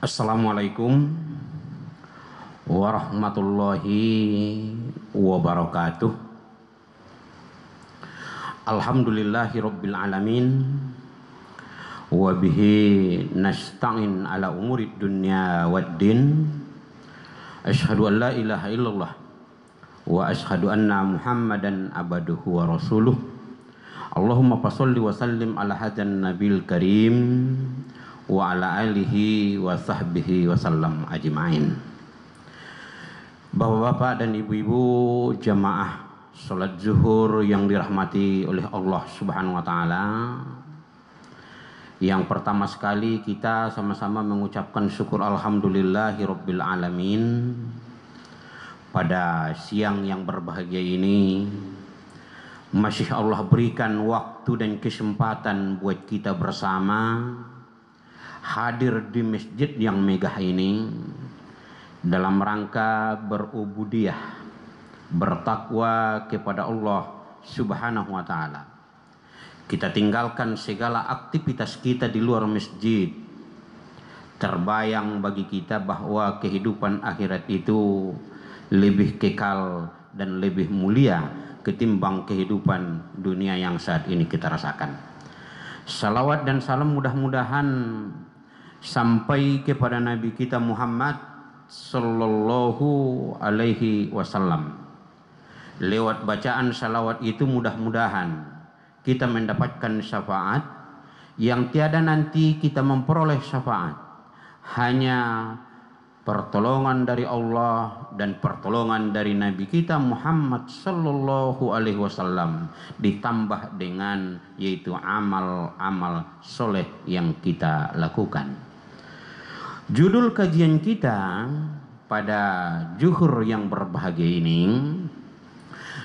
Assalamualaikum warahmatullahi wabarakatuh. Alhamdulillahi rabbil alamin. Wa bihi nasta'in ala umurid dunya waddin. Asyhadu an la ilaha illallah wa asyhadu anna Muhammadan abduhu wa rasuluh. Allahumma fasholli wa sallim ala hadan nabil karim wa ala alihi wa sahbihi wa sallam ajma'in. Bapak-bapak dan ibu-ibu jamaah salat zuhur yang dirahmati oleh Allah Subhanahu wa taala. Yang pertama sekali kita sama-sama mengucapkan syukur alhamdulillahi rabbil alamin. Pada siang yang berbahagia ini masih Allah berikan waktu dan kesempatan buat kita bersama hadir di masjid yang megah ini dalam rangka berubudiyah, bertakwa kepada Allah Subhanahu wa taala. Kita tinggalkan segala aktivitas kita di luar masjid. Terbayang bagi kita bahwa kehidupan akhirat itu lebih kekal dan lebih mulia ketimbang kehidupan dunia yang saat ini kita rasakan. Salawat dan salam mudah-mudahan sampai kepada Nabi kita Muhammad sallallahu alaihi wasallam. Lewat bacaan salawat itu mudah-mudahan kita mendapatkan syafaat yang tiada nanti kita memperoleh syafaat, hanya pertolongan dari Allah dan pertolongan dari Nabi kita Muhammad sallallahu alaihi wasallam ditambah dengan yaitu amal-amal soleh yang kita lakukan. Judul kajian kita pada zuhur yang berbahagia ini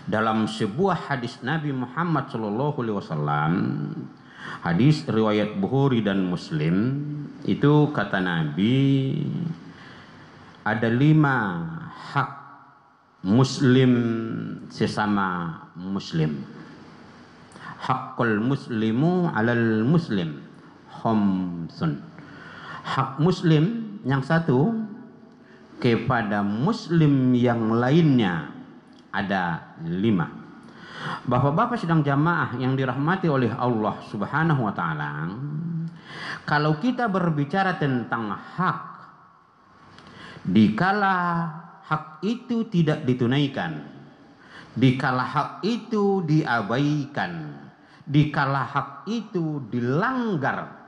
dalam sebuah hadis Nabi Muhammad sallallahu alaihi wasallam, hadis riwayat Bukhari dan Muslim. Itu kata Nabi, ada 5 hak muslim sesama muslim. Haqqul muslimu alal muslim khamsun. Hak muslim yang satu kepada muslim yang lainnya ada 5. Bapak-bapak sedang jamaah yang dirahmati oleh Allah Subhanahu wa taala, kalau kita berbicara tentang hak, dikala hak itu tidak ditunaikan, dikala hak itu diabaikan, dikala hak itu dilanggar,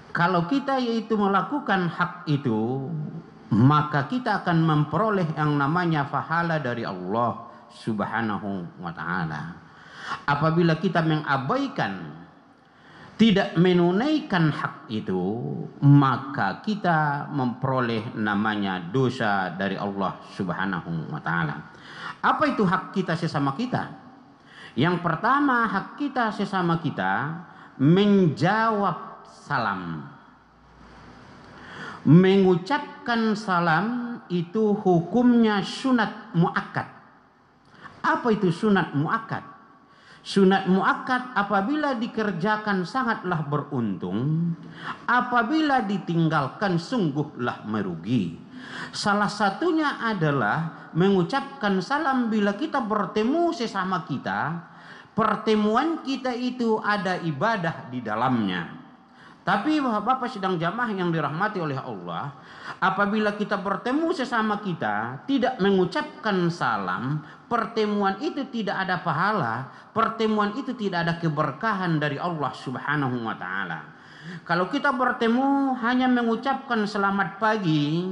kalau kita yaitu melakukan hak itu, maka kita akan memperoleh yang namanya pahala dari Allah Subhanahu wa taala. Apabila kita mengabaikan, tidak menunaikan hak itu, maka kita memperoleh namanya dosa dari Allah Subhanahu wa taala. Apa itu hak kita sesama kita? Yang pertama, hak kita sesama kita menjawab salam. Mengucapkan salam itu hukumnya sunat muakkad. Apa itu sunat muakkad? Sunat muakkad apabila dikerjakan sangatlah beruntung, apabila ditinggalkan sungguhlah merugi. Salah satunya adalah mengucapkan salam bila kita bertemu sesama kita. Pertemuan kita itu ada ibadah di dalamnya. Tapi bapak sedang jamaah yang dirahmati oleh Allah, apabila kita bertemu sesama kita tidak mengucapkan salam, pertemuan itu tidak ada pahala, pertemuan itu tidak ada keberkahan dari Allah Subhanahu wa taala. Kalau kita bertemu hanya mengucapkan selamat pagi,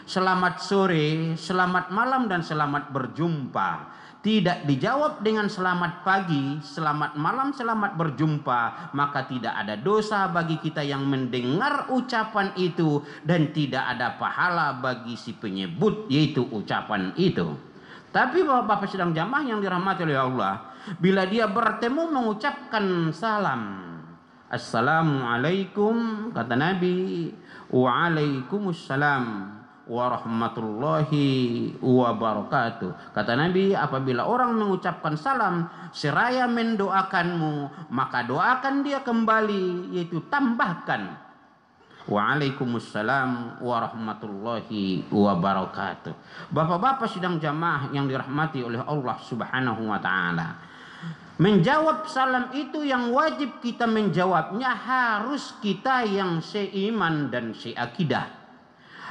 selamat sore, selamat malam dan selamat berjumpa, tidak dijawab dengan selamat pagi, selamat malam, selamat berjumpa, maka tidak ada dosa bagi kita yang mendengar ucapan itu dan tidak ada pahala bagi si penyebut yaitu ucapan itu. Tapi bapak-bapak sedang jamaah yang dirahmati oleh Allah, bila dia bertemu mengucapkan salam, Assalamualaikum, kata Nabi, Waalaikumsalam warahmatullahi wabarakatuh. Kata Nabi, apabila orang mengucapkan salam seraya mendoakanmu, maka doakan dia kembali, yaitu tambahkan Waalaikumsalam warahmatullahi wabarakatuh. Bapak-bapak sidang jamaah yang dirahmati oleh Allah Subhanahu wa taala. Menjawab salam itu yang wajib kita menjawabnya harus kita yang seiman dan seakidah.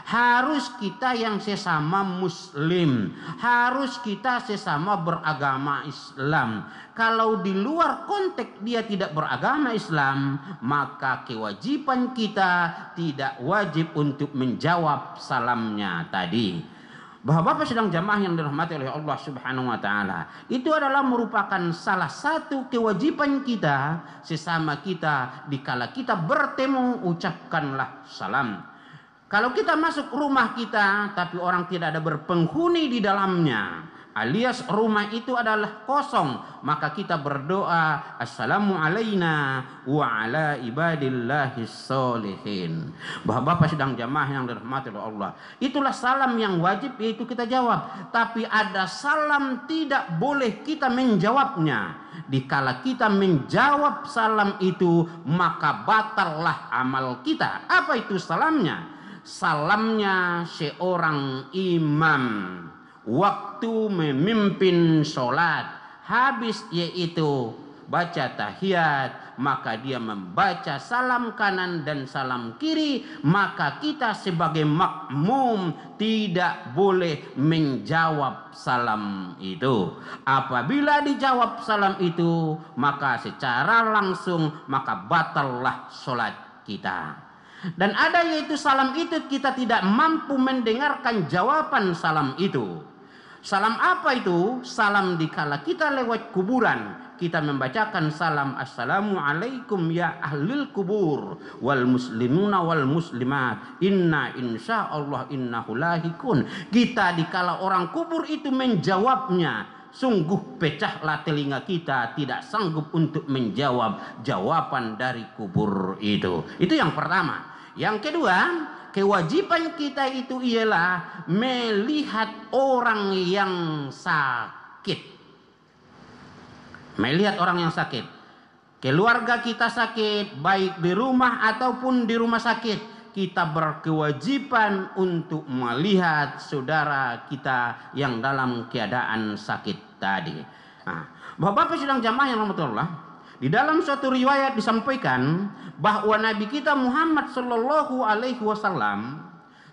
Harus kita yang sesama muslim, harus kita sesama beragama Islam. Kalau di luar konteks dia tidak beragama Islam, maka kewajiban kita tidak wajib untuk menjawab salamnya tadi. Bapak-bapak sedang jamaah yang dirahmati oleh Allah Subhanahu wa taala, itu adalah merupakan salah satu kewajiban kita sesama kita. Dikala kita bertemu, ucapkanlah salam. Kalau kita masuk rumah kita tapi orang tidak ada berpenghuni di dalamnya, alias rumah itu adalah kosong, maka kita berdoa assalamu alayna wa ala ibadillahis sholihin. Bapak-bapak sedang jamaah yang dirahmati oleh Allah, itulah salam yang wajib yaitu kita jawab. Tapi ada salam tidak boleh kita menjawabnya. Dikala kita menjawab salam itu, maka batallah amal kita. Apa itu salamnya? Salamnya seorang imam waktu memimpin sholat, habis yaitu baca tahiyat, maka dia membaca salam kanan dan salam kiri, maka kita sebagai makmum tidak boleh menjawab salam itu. Apabila dijawab salam itu, maka secara langsung maka batallah sholat kita. Dan ada yaitu salam itu kita tidak mampu mendengarkan jawaban salam itu. Salam apa itu? Salam dikala kita lewat kuburan, kita membacakan salam assalamu alaikum ya ahlil kubur wal muslimuna wal muslimat inna insyaallah innahu lahikun. Kita dikala orang kubur itu menjawabnya, sungguh pecahlah telinga kita, tidak sanggup untuk menjawab jawaban dari kubur itu. Itu yang pertama. Yang kedua, kewajiban kita itu ialah melihat orang yang sakit. Melihat orang yang sakit. Keluarga kita sakit, baik di rumah ataupun di rumah sakit, kita berkewajiban untuk melihat saudara kita yang dalam keadaan sakit tadi. Nah, Bapak-bapak sedang jamaah yang rahmatullah, di dalam suatu riwayat disampaikan bahwa Nabi kita Muhammad sallallahu alaihi wasallam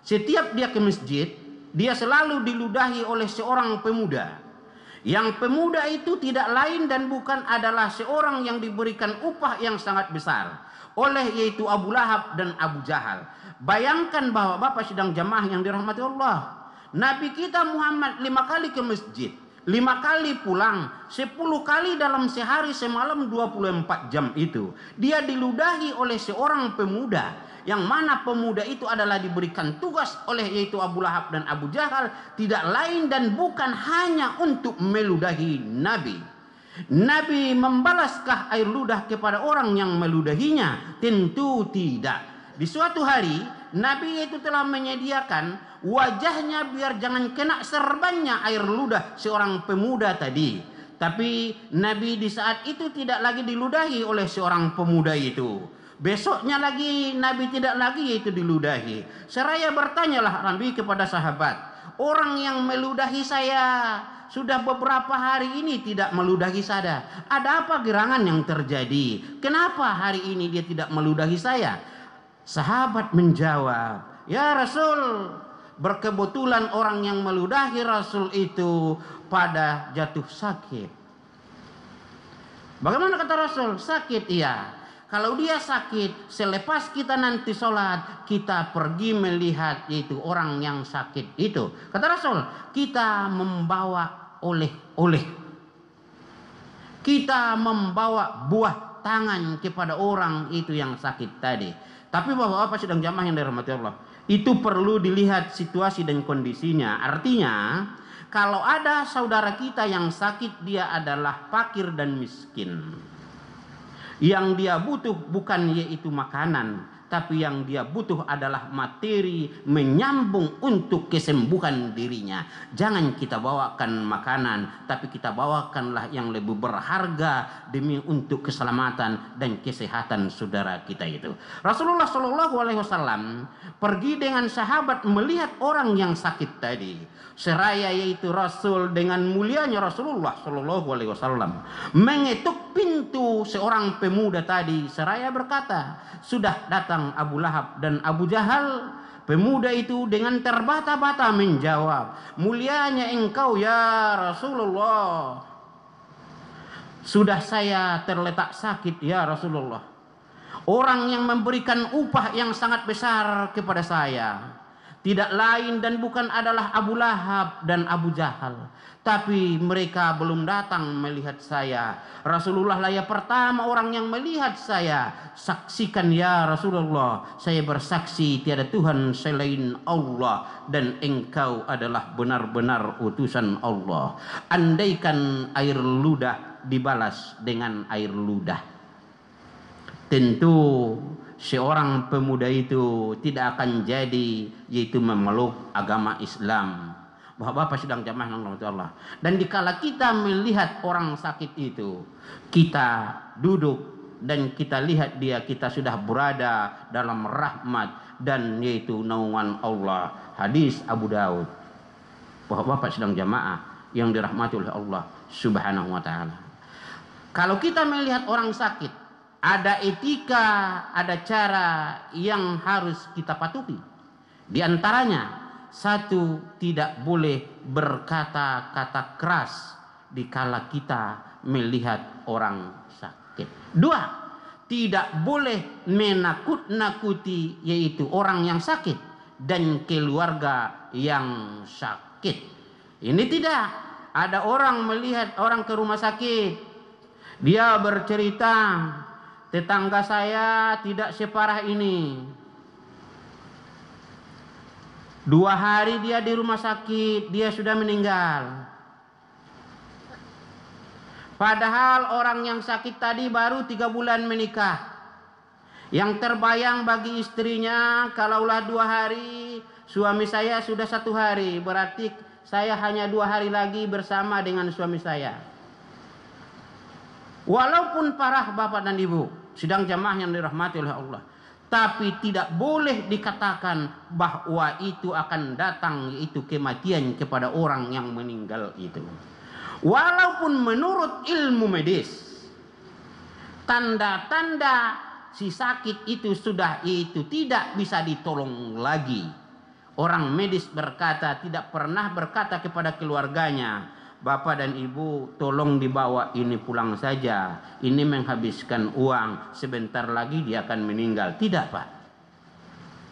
setiap dia ke masjid, dia selalu diludahi oleh seorang pemuda. Yang pemuda itu tidak lain dan bukan adalah seorang yang diberikan upah yang sangat besar oleh yaitu Abu Lahab dan Abu Jahal. Bayangkan bahwa Bapak sedang jamaah yang dirahmati Allah, Nabi kita Muhammad 5 kali ke masjid, 5 kali pulang, 10 kali dalam sehari semalam 24 jam itu. Dia diludahi oleh seorang pemuda, yang mana pemuda itu adalah diberikan tugas oleh yaitu Abu Lahab dan Abu Jahal, tidak lain dan bukan hanya untuk meludahi Nabi. Nabi membalaskah air ludah kepada orang yang meludahinya? Tentu tidak. Di suatu hari Nabi itu telah menyediakan wajahnya biar jangan kena serbannya air ludah seorang pemuda tadi. Tapi Nabi di saat itu tidak lagi diludahi oleh seorang pemuda itu. Besoknya lagi Nabi tidak lagi yaitu diludahi. Seraya bertanyalah Nabi kepada sahabat, orang yang meludahi saya sudah beberapa hari ini tidak meludahi saya. Ada apa gerangan yang terjadi? Kenapa hari ini dia tidak meludahi saya? Sahabat menjawab, ya Rasul, berkebetulan orang yang meludahi Rasul itu pada jatuh sakit. Bagaimana kata Rasul? Sakit, iya. Kalau dia sakit, selepas kita nanti sholat, kita pergi melihat itu orang yang sakit itu. Kata Rasul, kita membawa oleh-oleh. Kita membawa buah tangan kepada orang itu yang sakit tadi. Tapi bapak-bapak sedang jamaah yang dirahmati Allah, itu perlu dilihat situasi dan kondisinya. Artinya, kalau ada saudara kita yang sakit, dia adalah fakir dan miskin. Yang dia butuh bukan yaitu makanan, tapi yang dia butuh adalah materi menyambung untuk kesembuhan dirinya. Jangan kita bawakan makanan, tapi kita bawakanlah yang lebih berharga demi untuk keselamatan dan kesehatan saudara kita itu. Rasulullah Shallallahu Alaihi Wasallam pergi dengan sahabat melihat orang yang sakit tadi. Seraya yaitu Rasul dengan mulianya Rasulullah Shallallahu Alaihi Wasallam mengetuk pintu seorang pemuda tadi. Seraya berkata, sudah datang Abu Lahab dan Abu Jahal. Pemuda itu dengan terbata-bata menjawab, mulianya engkau ya Rasulullah. Sudah saya terletak sakit ya Rasulullah. Orang yang memberikan upah yang sangat besar kepada saya tidak lain dan bukan adalah Abu Lahab dan Abu Jahal. Tapi mereka belum datang melihat saya. Rasulullah lah yang pertama orang yang melihat saya. Saksikan ya Rasulullah, saya bersaksi tiada Tuhan selain Allah dan engkau adalah benar-benar utusan Allah. Andaikan air ludah dibalas dengan air ludah, tentu seorang pemuda itu tidak akan jadi yaitu memeluk agama Islam. Bapak sedang jamaah yang dirahmati Allah. Dan dikala kita melihat orang sakit itu, kita duduk dan kita lihat dia, kita sudah berada dalam rahmat dan yaitu naungan Allah. Hadis Abu Daud. Bapak sedang jamaah yang dirahmati oleh Allah Subhanahu wa taala. Kalau kita melihat orang sakit, ada etika, ada cara yang harus kita patuhi. Di antaranya, satu, tidak boleh berkata-kata keras dikala kita melihat orang sakit. Dua, tidak boleh menakut-nakuti yaitu orang yang sakit dan keluarga yang sakit. Ini tidak. Ada orang melihat orang ke rumah sakit, dia bercerita, tetangga saya tidak separah ini. 2 hari dia di rumah sakit, dia sudah meninggal. Padahal orang yang sakit tadi baru 3 bulan menikah. Yang terbayang bagi istrinya, kalaulah 2 hari, suami saya sudah 1 hari, berarti saya hanya 2 hari lagi bersama dengan suami saya. Walaupun parah Bapak dan Ibu, sidang jamaah yang dirahmati oleh Allah, tapi tidak boleh dikatakan bahwa itu akan datang yaitu kematian kepada orang yang meninggal itu. Walaupun menurut ilmu medis, tanda-tanda si sakit itu sudah itu tidak bisa ditolong lagi. Orang medis berkata, tidak pernah berkata kepada keluarganya, Bapak dan Ibu tolong dibawa ini pulang saja, ini menghabiskan uang, sebentar lagi dia akan meninggal. Tidak Pak.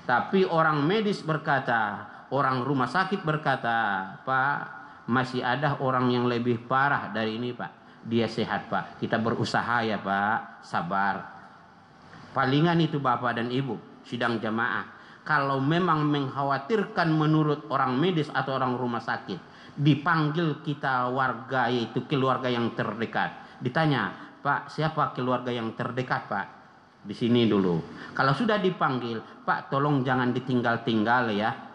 Tapi orang medis berkata, orang rumah sakit berkata, Pak, masih ada orang yang lebih parah dari ini Pak, dia sehat Pak, kita berusaha ya Pak, sabar. Palingan itu Bapak dan Ibu sidang jamaah, kalau memang mengkhawatirkan menurut orang medis atau orang rumah sakit, dipanggil kita warga yaitu keluarga yang terdekat, ditanya, Pak siapa keluarga yang terdekat Pak? Di sini dulu. Kalau sudah dipanggil, Pak tolong jangan ditinggal-tinggal ya.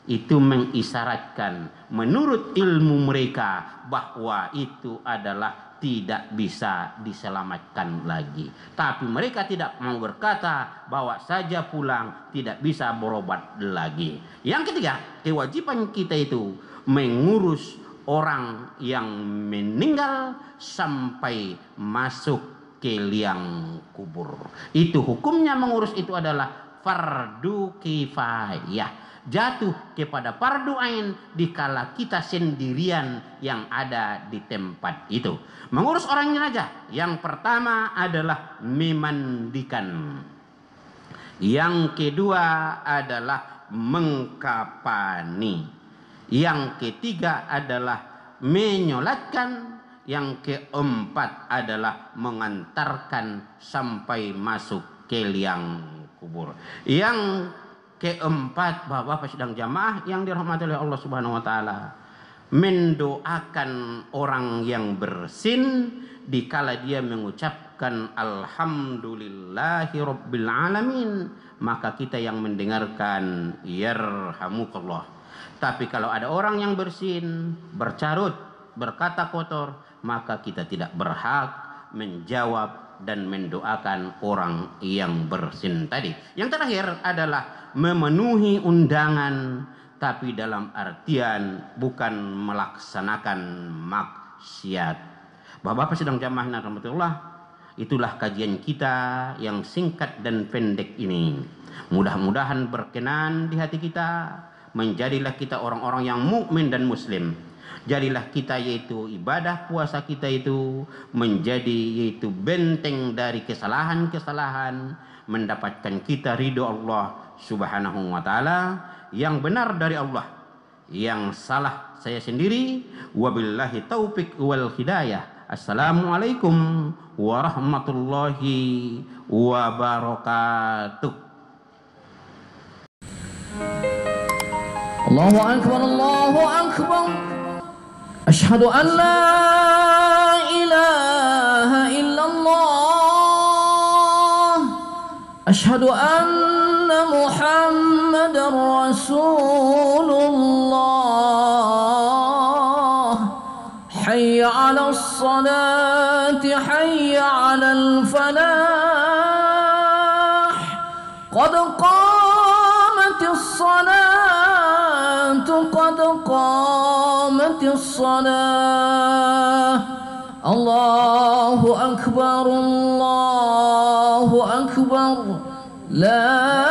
Itu mengisyaratkan menurut ilmu mereka bahwa itu adalah tidak bisa diselamatkan lagi. Tapi mereka tidak mau berkata bahwa saja pulang tidak bisa berobat lagi. Yang ketiga, kewajiban kita itu mengurus orang yang meninggal sampai masuk ke liang kubur. Itu hukumnya mengurus itu adalah fardu kifayah. Jatuh kepada fardu ain dikala kita sendirian yang ada di tempat itu. Mengurus orang jenazah, yang pertama adalah memandikan. Yang kedua adalah mengkapani. Yang ketiga adalah menyolatkan. Yang keempat adalah mengantarkan sampai masuk ke liang kubur. Yang keempat, Bapak sedang jamaah yang dirahmati oleh Allah Subhanahu wa taala, mendoakan orang yang bersin dikala dia mengucapkan alhamdulillahi rabbil alamin maka kita yang mendengarkan yarhamukallah. Tapi kalau ada orang yang bersin, bercarut, berkata kotor, maka kita tidak berhak menjawab dan mendoakan orang yang bersin tadi. Yang terakhir adalah memenuhi undangan, tapi dalam artian bukan melaksanakan maksiat. Bapak-bapak sedang jamaah rahmatullah, itulah kajian kita yang singkat dan pendek ini. Mudah-mudahan berkenan di hati kita. Menjadilah kita orang-orang yang mukmin dan muslim. Jadilah kita yaitu ibadah puasa kita itu menjadi yaitu benteng dari kesalahan-kesalahan, mendapatkan kita ridho Allah Subhanahu wa taala, yang benar dari Allah, yang salah saya sendiri. Wabillahi taufik wal hidayah. Assalamualaikum warahmatullahi wabarakatuh. Allahu akbar, Allahu akbar. Asyhadu an la ilaha illallah. Asyhadu anna Muhammadar Rasulullah. Hayya 'alas salati, hayya 'alal falah. Qad qamatis salat, قد قامت الصلاة. الله أكبر، الله أكبر. لا